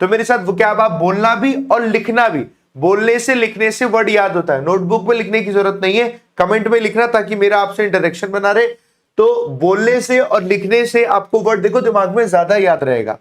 तो मेरे साथ वोकैब आप बोलना भी और लिखना भी, बोलने से लिखने से वर्ड याद होता है, नोटबुक में लिखने की जरूरत नहीं है, कमेंट में लिखना ताकि मेरा आपसे इंटरेक्शन बना रहे। तो बोलने से और लिखने से आपको वर्ड देखो दिमाग में ज्यादा याद रहेगा।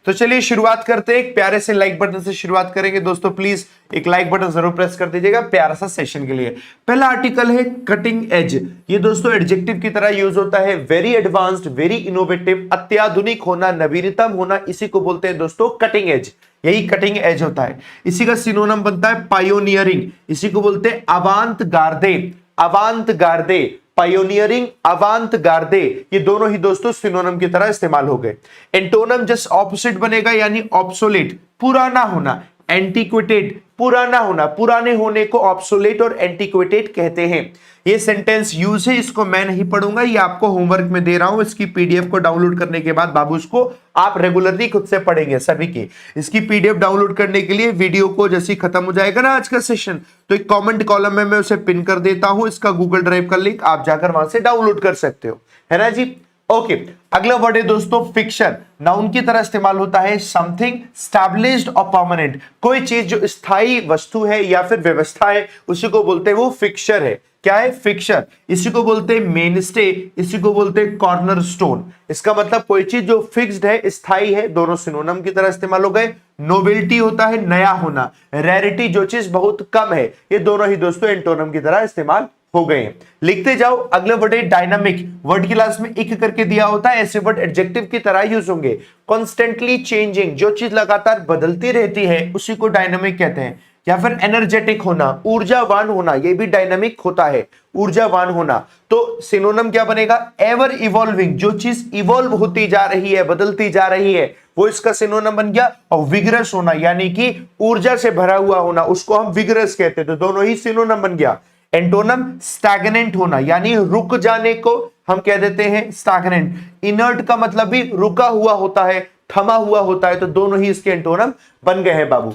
तो चलिए शुरुआत करते हैं, एक प्यारे से लाइक बटन से शुरुआत करेंगे दोस्तों। प्लीज एक लाइक बटन जरूर प्रेस कर दीजिएगा प्यारा सा सेशन के लिए। पहला आर्टिकल है कटिंग एज। ये दोस्तों एडजेक्टिव की तरह यूज होता है, वेरी एडवांस्ड, वेरी इनोवेटिव, अत्याधुनिक होना, नवीनतम होना, इसी को बोलते हैं दोस्तों कटिंग एज। यही कटिंग एज होता है। इसी का सिनोनिम बनता है पायोनियरिंग, इसी को बोलते हैं अवांत गार्दे। अवांत गार्दे, पायोनियरिंग, अवांत गार्दे, ये दोनों ही दोस्तों सिनोनिम की तरह इस्तेमाल हो गए। एंटोनम जस्ट ऑपोजिट बनेगा, यानी ऑब्सोलेट, पुराना होना, एंटीक्वेटेड, पुराना होना, पुराने होने को ऑब्सोलेट और एंटीक्वेटेड कहते हैं। ये सेंटेंस यूज है, इसको मैं नहीं पढ़ूंगा, ये आपको होमवर्क में दे रहा हूं। इसकी पीडीएफ को डाउनलोड करने के बाद बाबू इसको आप रेगुलरली खुद से पढ़ेंगे सभी की। इसकी पीडीएफ डाउनलोड करने के लिए वीडियो को जैसे खत्म हो जाएगा ना आज का सेशन, तो एक कमेंट कॉलम में मैं उसे पिन कर देता हूं, इसका गूगल ड्राइव का लिंक आप जाकर वहां से डाउनलोड कर सकते हो, है ना जी। ओके, अगला वर्ड है दोस्तों फिक्शन। नाउन की तरह इस्तेमाल होता है, समथिंग स्टैब्लिश्ड और परमानेंट, कोई चीज जो स्थायी वस्तु है या फिर व्यवस्था है उसी को बोलते हैं वो फिक्सर है। क्या है? फिक्सर। इसी को बोलते हैं मेन स्टे, इसी को बोलते हैं कॉर्नर स्टोन। इसका मतलब कोई चीज जो फिक्स्ड है, स्थायी है, दोनों सिनोनिम की तरह इस्तेमाल हो गए। नोवेल्टी होता है नया होना, रेरिटी जो चीज बहुत कम है, ये दोनों ही दोस्तों एंटोनिम की तरह इस्तेमाल हो गए हैं। लिखते जाओ, अगला वर्ड है डायनामिक। वर्ड की लास्ट में इक करके दिया होता है, ऐसे वर्ड एडजेक्टिव की तरह यूज होंगे। कॉन्स्टेंटली चेंजिंग, जो चीज लगातार बदलती रहती है उसी को डायनामिक कहते हैं। या फिर एनर्जेटिक होना, ऊर्जावान होना, ये भी डायनामिक होता है, ऊर्जावान होना। तो सिनोनिम क्या बनेगा? एवर इवॉल्विंग, जो चीज इवॉल्व होती जा रही है, बदलती जा रही है, वो इसका सिनोनिम बन गया। और विगरस होना, यानी कि ऊर्जा से भरा हुआ होना, उसको हम विगरस कहते हैं, तो दोनों ही सिनोनिम बन गया। एंटोनिम स्टैग्नेंट होना, यानी रुक जाने को हम कह देते हैं स्टैग्नेंट। इनर्ट का मतलब भी रुका हुआ होता है, थमा हुआ होता है, तो दोनों ही इसके एंटोनिम बन गए हैं बाबू।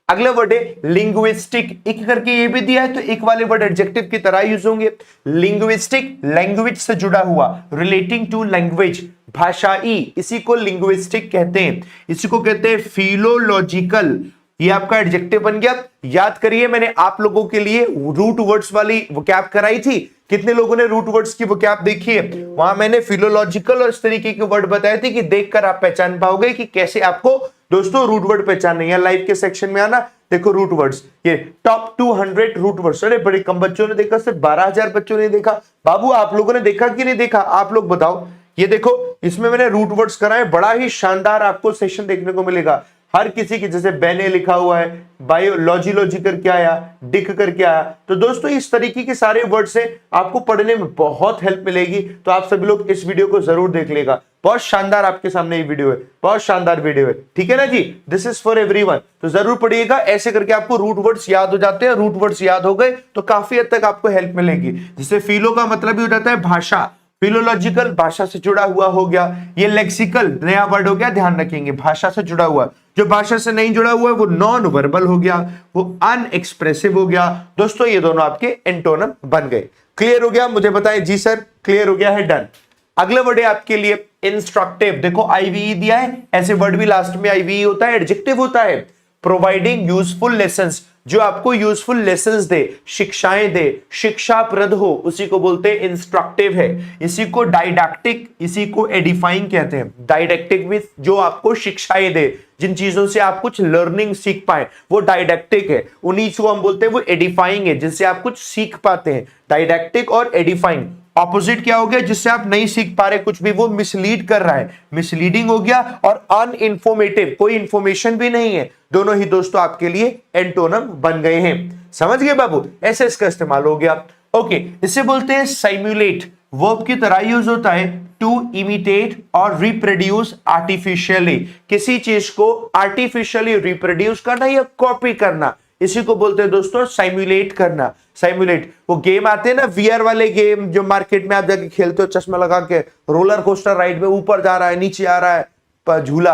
अगला वर्ड है लिंग्विस्टिक। एक करके ये भी दिया है, तो एक वाले वर्ड एडजेक्टिव की तरह यूज होंगे। लिंग्विस्टिक, लैंग्वेज से जुड़ा हुआ, रिलेटिंग टू लैंग्वेज, भाषाई, इसी को लिंग्विस्टिक कहते हैं। इसी को कहते हैं फिलोलॉजिकल। ये आपका एडजेक्टिव बन गया। याद करिए, मैंने आप लोगों के लिए रूट वर्ड्स वाली वोकैब कराई थी। कितने लोगों ने रूट वर्ड्स की वोकैब देखी है? वहां मैंने फिलोलॉजिकल और इस तरीके के वर्ड बताए थे कि देखकर आप पहचान पाओगे कि कैसे आपको दोस्तों रूट वर्ड पहचानने हैं। लाइव के सेक्शन में आना, देखो रूट वर्ड्स, ये टॉप 200 रूट वर्ड्स। अरे बड़े कम बच्चों ने देखा, सिर्फ 12,000 बच्चों ने देखा। बाबू आप लोगों ने देखा कि नहीं देखा? आप लोग बताओ। ये देखो, इसमें मैंने रूट वर्ड्स कराए, बड़ा ही शानदार आपको सेशन देखने को मिलेगा। हर किसी की, जैसे बैने लिखा हुआ है, बायोलॉजी लॉजी करके आया, डिक करके आया। तो दोस्तों इस तरीके के सारे वर्ड से आपको पढ़ने में बहुत हेल्प मिलेगी। तो आप सभी लोग इस वीडियो को जरूर देख लेगा, बहुत शानदार आपके सामने ये वीडियो है, बहुत शानदार वीडियो है, ठीक है ना जी। दिस इज फॉर एवरीवन, तो जरूर पढ़िएगा। ऐसे करके आपको रूट वर्ड्स याद हो जाते हैं। रूट वर्ड्स याद हो गए तो काफी हद तक आपको हेल्प मिलेगी। जैसे फिलो का मतलब भी हो जाता है भाषा, फिलोलॉजिकल भाषा से जुड़ा हुआ हो गया। ये लेक्सिकल नया वर्ड हो गया, ध्यान रखेंगे, भाषा से जुड़ा हुआ। जो भाषा से नहीं जुड़ा हुआ है वो नॉन वर्बल हो गया, वो अनएक्सप्रेसिव हो गया। दोस्तों ये दोनों आपके एंटोनिम बन गए। क्लियर हो गया? मुझे बताएं जी सर, क्लियर हो गया है? डन। अगला वर्ड है आपके लिए इंस्ट्रक्टिव। देखो आईवीई दिया है, ऐसे वर्ड भी लास्ट में आईवीई होता है, एडजेक्टिव होता है। प्रोवाइडिंग यूजफुल लेसन्स, जो आपको यूजफुल लेसन्स दे, शिक्षाएं दे, शिक्षाप्रद हो, उसी को बोलते हैं इंस्ट्रक्टिव है। इसी को डाइडैक्टिक, इसी को एडिफाइंग कहते हैं। डाइडैक्टिक मींस जो आपको शिक्षाएं दे, जिन चीजों से आप कुछ लर्निंग सीख पाए, वो डाइडैक्टिक है। उन्हीं को हम बोलते हैं वो एडिफाइंग है, जिनसे आप कुछ सीख पाते हैं। डाइडैक्टिक और एडिफाइंग ऑपोजिट क्या हो गया? जिससे आप नहीं सीख पा रहे कुछ भी, वो मिसलीड कर रहा है, मिसलीडिंग हो गया। और अनइंफॉर्मेटिव, कोई इंफॉर्मेशन भी नहीं है। दोनों ही दोस्तों आपके लिए एंटोनिम बन गए हैं। समझ गए बाबू? ऐसे इसका इस्तेमाल हो गया। ओके, इसे बोलते हैं साइमुलेट। वर्ब की तरह यूज होता है टू इमिटेट और रिप्रोड्यूस आर्टिफिशियली, किसी चीज को आर्टिफिशियली रिप्रोड्यूस करना या कॉपी करना, इसी को बोलते हैं दोस्तों साइमुलेट करना। साइमुलेट, वो गेम आते हैं ना वीआर वाले गेम, जो मार्केट में आप जाके खेलते हो चश्मा लगा के, रोलर कोस्टर राइड में ऊपर जा रहा है, नीचे आ रहा है, झूला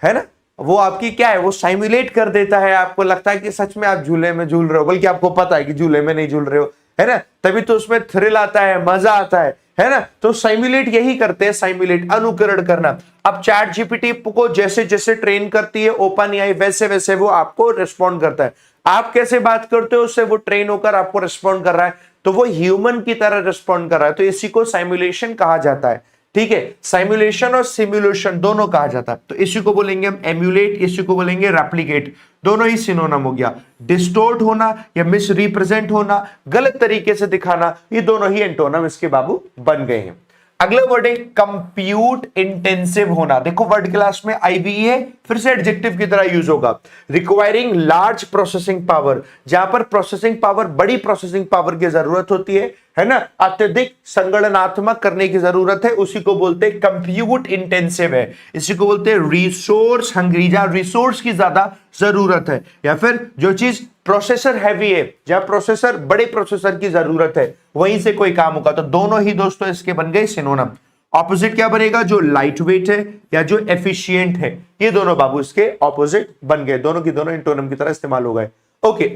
है ना, वो आपकी क्या है, वो साइमुलेट कर देता है। आपको लगता है कि सच में आप झूले में झूल रहे हो, बल्कि आपको पता है कि झूले में नहीं झूल रहे हो, है ना, तभी तो उसमें थ्रिल आता है, मजा आता है ना। तो साइमुलेट यही करते हैं, साइमुलेट अनुकरण करना। अब चैट जीपीटी को जैसे जैसे ट्रेन करती है ओपन एआई, वैसे वैसे वो आपको रिस्पॉन्ड करता है। आप कैसे बात करते हो उससे वो ट्रेन होकर आपको रिस्पॉन्ड कर रहा है, तो वो ह्यूमन की तरह रिस्पॉन्ड कर रहा है, तो इसी को साइमुलेशन कहा जाता है। ठीक है, साइमुलेशन और सिमुलेशन दोनों कहा जाता है। तो इसी को बोलेंगे हम एम्यूलेट, इसी को बोलेंगे रेप्लिकेट, दोनों ही सिनोनिम हो गया। डिस्टोर्ट होना या मिस रिप्रेजेंट होना, गलत तरीके से दिखाना, ये दोनों ही एंटोनिम इसके बाबू बन गए हैं। अगला वर्ड है कंप्यूट इंटेंसिव होना। देखो वर्ड क्लास में आईवीई है, फिर से एडजेक्टिव की तरह यूज होगा। रिक्वायरिंग लार्ज प्रोसेसिंग पावर, जहां पर प्रोसेसिंग पावर, बड़ी प्रोसेसिंग पावर की जरूरत होती है ना, अत्यधिक संगणनात्मक करने की जरूरत है, उसी को बोलते हैं कंप्यूट इंटेंसिव है। इसी को बोलते हैं रिसोर्स हंग्री, जहां रिसोर्स की ज्यादा जरूरत है, या फिर जो चीज प्रोसेसर हैवी है, जहां प्रोसेसर, बड़े प्रोसेसर की जरूरत है, वहीं से कोई काम होगा। तो दोनों ही दोस्तों इसके बन गए सिनोनिम। ऑपोजिट क्या बनेगा, जो लाइट वेट है या जो एफिशिएंट है, ये दोनों बाबू इसके ऑपोजिट बन गए, दोनों की दोनों एंटोनिम की तरह इस्तेमाल हो गए। ओके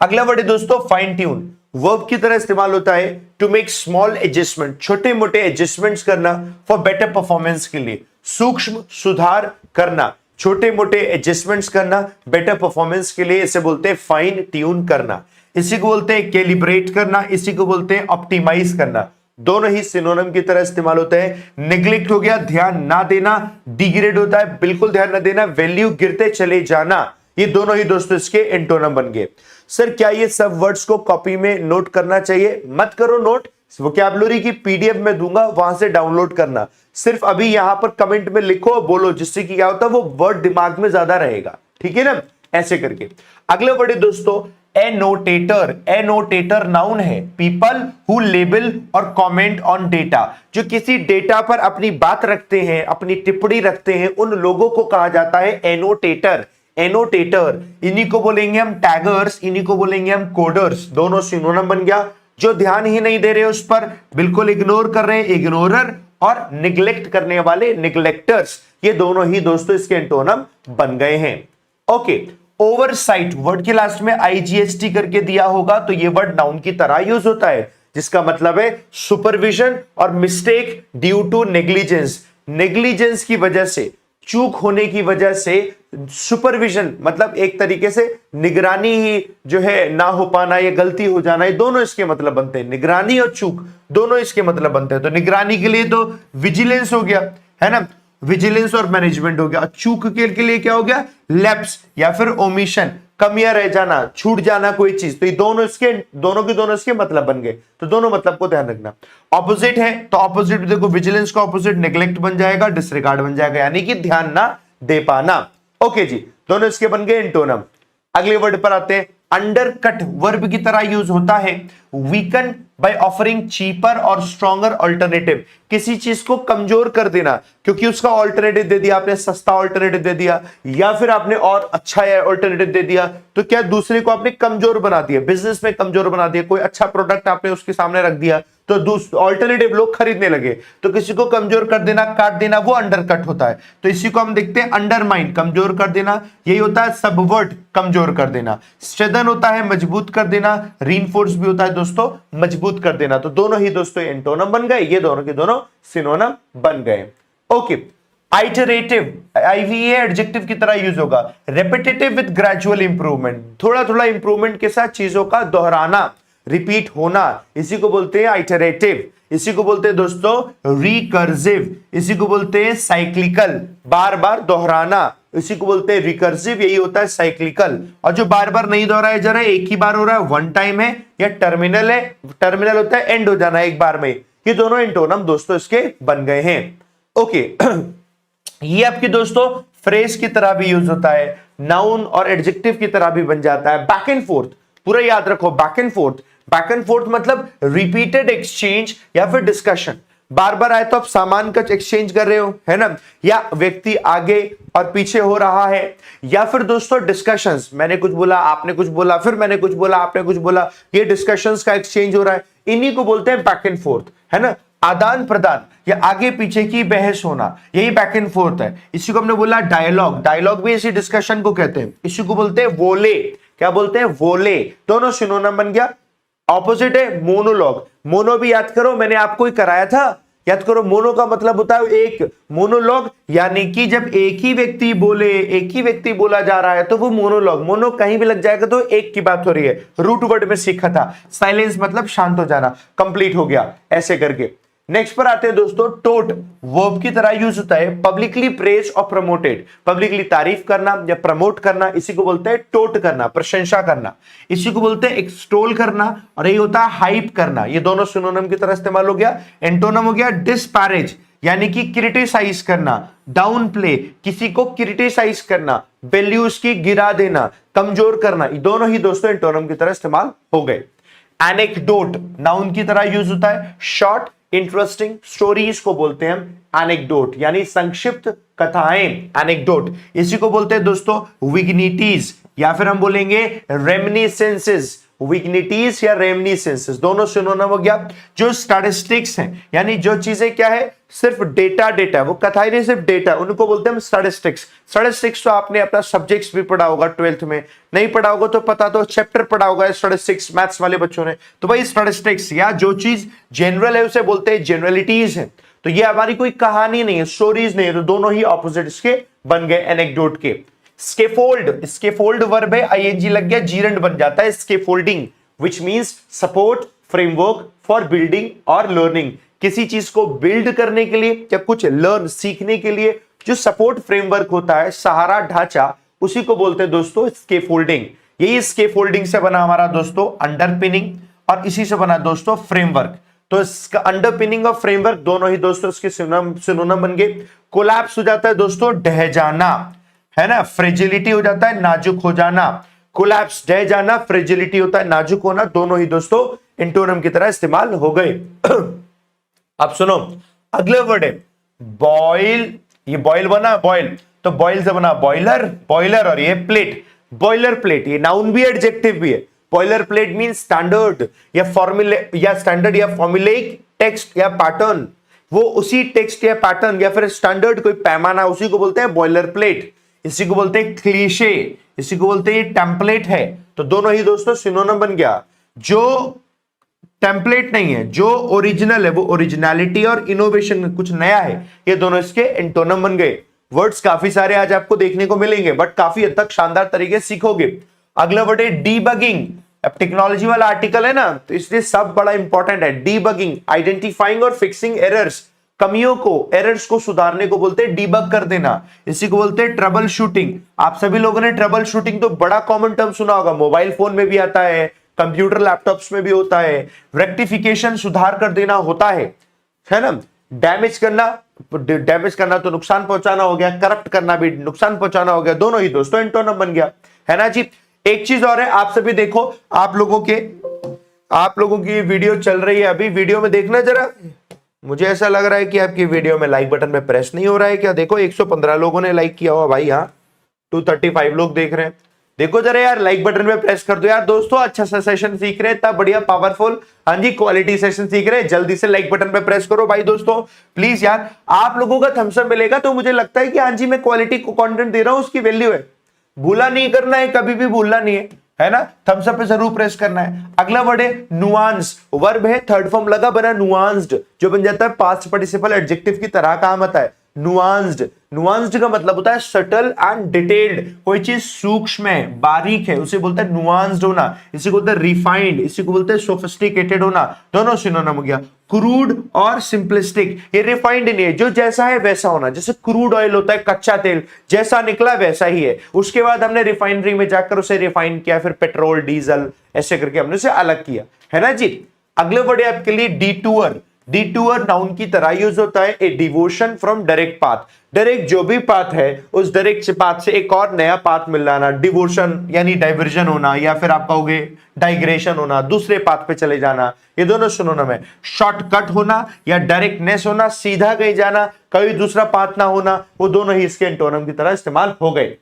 अगला वर्ड है दोस्तों फाइन ट्यून। वर्ब की तरह इस्तेमाल होता है टू मेक स्मॉल एडजस्टमेंट, छोटे मोटे एडजस्टमेंट्स करना फॉर बेटर परफॉर्मेंस के लिए, सूक्ष्म सुधार करना, छोटे मोटे एडजस्टमेंट्स करना बेटर परफॉर्मेंस के लिए, इसे बोलते हैं फाइन ट्यून करना। इसी को बोलते हैं कैलिब्रेट करना, इसी को बोलते हैं ऑप्टिमाइज करना। दोनों ही सिनोनिम की तरह इस्तेमाल होते हैं। नेग्लेक्ट हो गया ध्यान ना देना, डिग्रेड होता है बिल्कुल ध्यान ना देना, वैल्यू गिरते चले जाना, ये दोनों ही दोस्तों इसके एंटोनिम बन गए। सर क्या ये सब वर्ड्स को कॉपी में नोट करना चाहिए? मत करो नोट, वोकैबुलरी की पीडीएफ में दूंगा, वहां से डाउनलोड करना। सिर्फ अभी यहां पर कमेंट में लिखो, बोलो, जिससे कि क्या होता है वो वर्ड दिमाग में ज्यादा रहेगा। ठीक है ना, ऐसे करके। अगले वर्ड है दोस्तों एनोटेटर। एनोटेटर नाउन है, पीपल हु लेबल और कमेंट ऑन डेटा, जो किसी डेटा पर अपनी बात रखते हैं, अपनी टिप्पणी रखते हैं, उन लोगों को कहा जाता है एनोटेटर। एनोटेटर, इन्हीं को बोलेंगे हम टैगर्स, इन्हीं को बोलेंगे हम कोडर्स। दोनों सिनोनिम बन गया। जो ध्यान ही नहीं दे रहे उस पर, बिल्कुल इग्नोर कर रहे हैं, इग्नोरर, और निग्लेक्ट करने वाले निग्लेक्टर्स, ये दोनों ही दोस्तों इसके एंटोनिम बन गए हैं। ओके, ओवरसाइट, वर्ड के लास्ट में आईजीएसटी करके दिया होगा, तो ये वर्ड नाउन की तरह यूज होता है, जिसका मतलब है सुपरविजन और mistake due to negligence. Negligence की वजह से, चूक होने की वजह से, सुपरविजन मतलब एक तरीके से निगरानी ही जो है ना हो पाना, या गलती हो जाना, ये दोनों इसके मतलब बनते हैं। निगरानी और चूक दोनों इसके मतलब बनते हैं। तो निगरानी के लिए तो विजिलेंस हो गया, है ना, विजिलेंस और मैनेजमेंट हो गया। चूक के लिए क्या हो गया, लैप्स या फिर ओमिशन, कमियां रह जाना, छूट जाना कोई चीज। तो ये दोनों इसके, दोनों के दोनों इसके मतलब बन गए। तो दोनों मतलब को ध्यान रखना। ऑपोजिट है तो ऑपोजिट देखो, विजिलेंस का ऑपोजिट नेग्लेक्ट बन जाएगा, डिसरिगार्ड बन जाएगा, यानी कि ध्यान ना दे पाना। ओके जी, दोनों इसके बन गए एंटोनिम। अगले वर्ड पर आते हैं अंडरकट, वर्ब की तरह यूज होता है वीकन बाय ऑफरिंग चीपर और स्ट्रॉन्गर ऑल्टरनेटिव, किसी चीज को कमजोर कर देना क्योंकि उसका ऑल्टरनेटिव दे दिया आपने, सस्ता ऑल्टरनेटिव दे दिया, या फिर आपने और अच्छा ऑल्टरनेटिव दे दिया, तो क्या दूसरे को आपने कमजोर बना दिया, बिजनेस में कमजोर बना दिया। कोई अच्छा प्रोडक्ट आपने उसके सामने रख दिया तो ऑल्टरनेटिव लोग खरीदने लगे, तो किसी को कमजोर कर देना, काट देना, वो अंडरकट होता है। तो इसी को हम देखते हैं अंडरमाइन, कमजोर कर देना, यही होता है सबवर्ट, कमजोर कर देना। स्ट्रेंथन होता है मजबूत कर देना, रीइंफोर्स भी होता है दोस्तों मजबूत कर देना। तो दोनों ही दोस्तों एंटोनिम बन गए, ये दोनों के दोनों सिनोनिम बन गए। ओके, आइटरेटिव, आईवीए एडजेक्टिव की तरह यूज होगा, रेपिटेटिव विद ग्रेजुअल इंप्रूवमेंट, थोड़ा थोड़ा इंप्रूवमेंट के साथ चीजों का दोहराना, रिपीट होना, इसी को बोलते हैं आइटरेटिव। इसी को बोलते हैं दोस्तों रिकर्सिव, इसी को बोलते हैं साइक्लिकल, बार बार दोहराना, इसी को बोलते हैं रिकर्सिव, यही होता है साइक्लिकल। और जो बार बार नहीं दोहराया जा रहा है, एक ही बार हो रहा है, वन टाइम है, या टर्मिनल है, टर्मिनल होता है एंड हो जाना एक बार में, ये दोनों एंटोनिम दोस्तों इसके बन गए हैं। ओके ये आपके दोस्तों फ्रेज की तरह भी यूज होता है, नाउन और एडजेक्टिव की तरह भी बन जाता है। बैक एंड फोर्थ, पूरा याद रखो, back and fourth, back and fourth मतलब रिपीटेड एक्सचेंज या फिर डिस्कशन, बार बार आए तो आप सामान का एक्सचेंज कर रहे हो, है ना, या व्यक्ति आगे और पीछे हो रहा है, या फिर दोस्तों डिस्कशंस, मैंने कुछ बोला, आपने कुछ बोला, फिर मैंने कुछ बोला, आपने कुछ बोला, ये डिस्कशंस का एक्सचेंज हो रहा है, इन्हीं को बोलते हैं बैक एंड फोर्थ, है ना, आदान प्रदान या आगे पीछे की बहस होना, यही बैक एंड फोर्थ है। इसी को हमने बोला डायलॉग, डायलॉग भी इसी डिस्कशन को कहते हैं, इसी को बोलते हैं वोले, क्या बोलते हैं, वोले, दोनों सिनोनिम बन गया। ऑपोजिट है मोनोलॉग। मोनो भी याद करो, मैंने आपको ही कराया था, याद करो। मोनो का मतलब होता है एक, मोनोलॉग यानी कि जब एक ही व्यक्ति बोले, एक ही व्यक्ति बोला जा रहा है तो वो मोनोलॉग। मोनो कहीं भी लग जाएगा तो एक की बात हो रही है। रूट वर्ड में सीखा था, साइलेंस मतलब शांत हो जाना, कंप्लीट हो गया ऐसे करके। नेक्स्ट पर आते हैं दोस्तों, टोट वर्ब की तरह यूज होता है पब्लिकली प्रेज और प्रमोटेड। पब्लिकली तारीफ करना या प्रमोट करना, इसी को बोलते हैं टोट करना, प्रशंसा करना। इसी को बोलते हैं एक्सटोल करना, और यही होता है हाइप करना। ये दोनों सिनोनिम की तरह इस्तेमाल हो गया। एंटोनिम हो गया डिस्पैरेज यानी कि क्रिटिसाइज करना, डाउन प्ले किसी को क्रिटिसाइज करना, वैल्यूज की गिरा देना, कमजोर करना। ये दोनों ही दोस्तों एंटोनिम की तरह इस्तेमाल हो गए। एनेक्डोट नाउन की तरह यूज होता है, शॉर्ट इंटरेस्टिंग स्टोरीज को बोलते हैं हम एनेक्डोट, यानी संक्षिप्त कथाएं, एनेक्डोट। इसी को बोलते हैं दोस्तों विग्निटीज, या फिर हम बोलेंगे रेमिनिसेंसेस। विग्निटीज या रेमिनिसेंसेस दोनों सिनोनिम हो गया। जो स्टैटिस्टिक्स हैं, यानी जो चीजें क्या है, सिर्फ डेटा, डेटा वो कथाई नहीं, सिर्फ डेटा, उनको बोलते हैं स्टैटिस्टिक्स। स्टैटिस्टिक्स तो आपने अपना सब्जेक्ट्स भी पढ़ा होगा 12th में, नहीं पढ़ा होगा तो पता, तो चैप्टर पढ़ा होगा स्टैटिस्टिक्स मैथ्स वाले बच्चों ने। तो भाई स्टैटिस्टिक्स या जो चीज जनरल है उसे बोलते हैं जनरलिटीज है। तो ये हमारी कोई कहानी नहीं है, स्टोरीज नहीं है, तो दोनों ही ऑपोजिट इसके बन गए एनेक्डोट के। स्केफोल्ड, स्केफोल्ड वर्ब है, आईएनजी लग गया, जीरंड बन जाता है scaffolding, which means support framework for building और लर्निंग। किसी चीज को बिल्ड करने के लिए या कुछ लर्न सीखने के लिए जो सपोर्ट फ्रेमवर्क होता है, सहारा ढांचा, उसी को बोलते हैं दोस्तों स्केफोल्डिंग। यही स्केफोल्डिंग से बना हमारा दोस्तों अंडरपिनिंग, और इसी से बना दोस्तों फ्रेमवर्क। तो इसका अंडरपिनिंग और फ्रेमवर्क दोनों ही दोस्तों इसके सिनोनिम बन गए। कोलैप्स हो जाता है दोस्तों ढह जाना, है ना, फ्रेजिलिटी हो जाता है नाजुक हो जाना। कोलैप्स ढह जाना, फ्रेजिलिटी होता है नाजुक होना, दोनों ही दोस्तों एंटोनिम की तरह इस्तेमाल हो गए। अब सुनो, अगला वर्ड है बॉयल। ये बॉयल बना, बॉयल तो बॉयल से बना बॉयलर, बॉयलर, और ये प्लेट, बॉयलर प्लेट। ये नाउन भी है, एडजेक्टिव भी है। बॉयलर प्लेट मीन स्टैंडर्ड या फॉर्मूले, या स्टैंडर्ड या फॉर्मुलेक टेक्स्ट या पैटर्न। वो उसी टेक्स्ट या पैटर्न या फिर स्टैंडर्ड कोई पैमाना, उसी को बोलते हैं बॉयलर प्लेट। इसी को बोलते हैं क्लीशे, इसी को बोलते हैं टेम्पलेट है। तो दोनों ही दोस्तों सिनोनिम बन गया। जो टेम्पलेट नहीं है, जो ओरिजिनल है, वो ओरिजिनलिटी और इनोवेशन, कुछ नया है, ये दोनों इसके एंटोनिम बन गए। वर्ड्स काफी सारे आज आपको देखने को मिलेंगे, बट काफी हद तक शानदार तरीके से सीखोगे। अगला वर्ड है डीबगिंग। अब टेक्नोलॉजी वाला आर्टिकल है ना, तो इसलिए सब बड़ा इंपॉर्टेंट है। डीबगिंग, आइडेंटिफाइंग और फिक्सिंग एरर्स, कमियों को, एरर्स को सुधारने को बोलते हैं डीबग कर देना। इसी को बोलते हैं ट्रबल शूटिंग। आप सभी लोगों ने ट्रबल शूटिंग तो बड़ा कॉमन टर्म सुना होगा, मोबाइल फोन में भी आता है, कंप्यूटर लैपटॉप्स में भी होता है। रेक्टिफिकेशन, सुधार कर देना होता है ना। डैमेज करना, डैमेज करना तो नुकसान पहुंचाना हो गया, करप्ट करना भी नुकसान पहुंचाना हो गया, दोनों ही दोस्तों एंटोनिम बन गया, है ना जी। एक चीज और है, आप सभी देखो, आप लोगों की वीडियो चल रही है अभी, वीडियो में देखना जरा। मुझे ऐसा लग रहा है कि आपकी वीडियो में लाइक बटन पे प्रेस नहीं हो रहा है क्या? देखो 115 लोगों ने लाइक किया हुआ भाई, हाँ 235 लोग देख रहे हैं। देखो जरा यार, लाइक बटन पे प्रेस कर दो यार दोस्तों। अच्छा सा सेशन सीख रहे हैं, इतना बढ़िया पावरफुल, हाँ जी क्वालिटी सेशन सीख रहे हैं। जल्दी से लाइक बटन पे प्रेस करो भाई दोस्तों प्लीज यार। आप लोगों का थम्स अप मिलेगा तो मुझे लगता है कि हाँ जी मैं क्वालिटी को कंटेंट दे रहा हूं, उसकी वैल्यू है। भूला नहीं करना है, कभी भी भूलना नहीं है ना। थम्स अप पे जरूर प्रेस करना है। अगला वर्ड है नुआंस। वर्ब है, थर्ड फॉर्म लगा, बना नुआंस्ड, जो बन जाता है पास्ट पार्टिसिपल एडजेक्टिव की तरह काम आता है। नुआंस्ड, नुआंस्ड का मतलब होता है सटल एंड डिटेल्ड। कोई चीज सूक्ष्म है, बारीक है, उसे बोलते हैं नुआंस्ड होना। इसी को बोलते हैं रिफाइंड, इसी को बोलते हैं सोफिस्टिकेटेड होना। दोनों सिनोनिम हो गया। क्रूड और सिंपलिस्टिक, ये रिफाइंड नहीं है, जो जैसा है वैसा होना। जैसे क्रूड ऑयल होता है कच्चा तेल, जैसा निकला वैसा ही है, उसके बाद हमने रिफाइनरी में जाकर उसे रिफाइन किया, फिर पेट्रोल डीजल ऐसे करके हमने उसे अलग किया, है ना जी। अगले वर्ड है आपके लिए डिटूअर। डिटूअर नाउन की तरह यूज होता है, a devotion from direct path. Direct जो भी पाथ है, उस डायरेक्ट पाथ से एक और नया पाथ मिल जाना। डिवोशन यानी डाइवर्जन होना, या फिर आप कहोगे डाइग्रेशन होना, दूसरे पाथ पे चले जाना, ये दोनों सिनोनिम है। शॉर्टकट होना या डायरेक्टनेस होना, सीधा कहीं जाना, कभी दूसरा पाथ ना होना, वो दोनों ही इसके एंटोनिम की तरह इस्तेमाल हो गए।